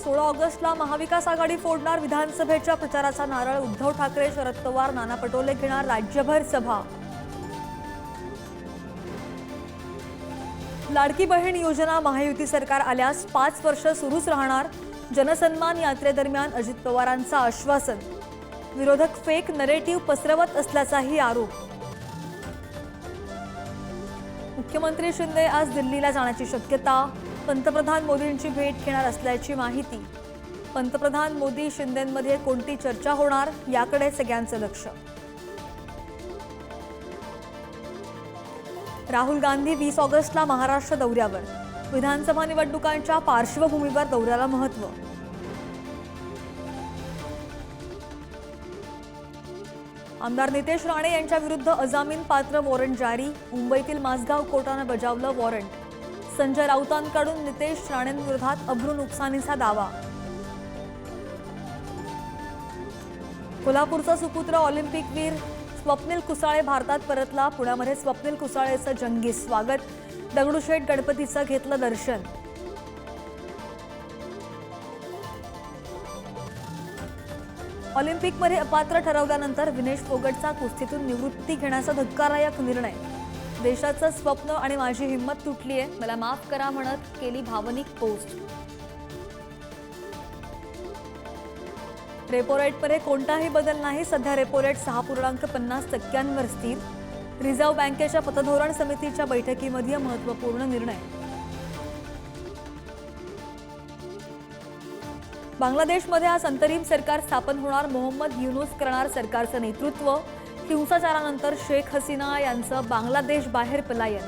16 ऑगस्टला महाविकास आघाडी फोडणार, विधानसभेच्या प्रचाराचा नारळ उद्धव ठाकरे, शरद पवार, नाना पटोले घेणार राज्यभर सभा। लाडकी बहीण योजना महायुती सरकार आल्यास 5 वर्ष सुरूच राहणार, जनसन्मान यात्रेदरम्यान अजित पवारांचं आश्वासन। विरोधक फेक नरेटिव्ह पसरवत असल्याचाही आरोप। मुख्यमंत्री शिंदे आज दिल्लीला जाण्याची शक्यता, पंतप्रधान मोदींची भेट घेणार असल्याची माहिती। पंतप्रधान मोदी शिंदेंमध्ये कोणती चर्चा होणार याकडे सगळ्यांचं लक्ष। राहुल गांधी 20 ऑगस्टला महाराष्ट्र दौऱ्यावर, विधानसभा निवडणुकांच्या पार्श्वभूमीवर दौऱ्याला महत्त्व। आमदार नितेश राणे यांच्या विरुद्ध अजामीन पात्र वॉरंट जारी, मुंबईतील माझगाव कोर्टाने बजावलं वॉरंट। संजय राऊतांकडून नितेश राणेंविरोधात अब्रू नुकसानीचा दावा। कोल्हापूरचा सुपुत्र ऑलिम्पिकवीर स्वप्नील कुसाळे भारतात परतला, पुण्यामध्ये स्वप्नील कुसाळेचं जंगी स्वागत, दगडूशेठ गणपतीचं घेतलं दर्शन। ऑलिम्पिकमध्ये अपात्र ठरवल्यानंतर विनेश फोगटचा कुस्तीतून निवृत्ती घेण्याचा धक्कादायक निर्णय। देशाचं स्वप्न आणि माझी हिंमत तुटलीये, मला माफ करा म्हणत केली भावनिक पोस्ट। रेपो रेटमध्ये कोणताही बदल नाही, सध्या रेपो रेट 6.50% स्थिर। रिझर्व्ह बँकेच्या पतधोरण समितीच्या बैठकीमध्ये महत्त्वपूर्ण निर्णय। बांगलादेशमध्ये आज अंतरिम सरकार स्थापन होणार, मोहम्मद युनूस करणार सरकारचं नेतृत्व। हिंसाचारानंतर शेख हसीना यांचं बांगलादेश बाहेर पलायन।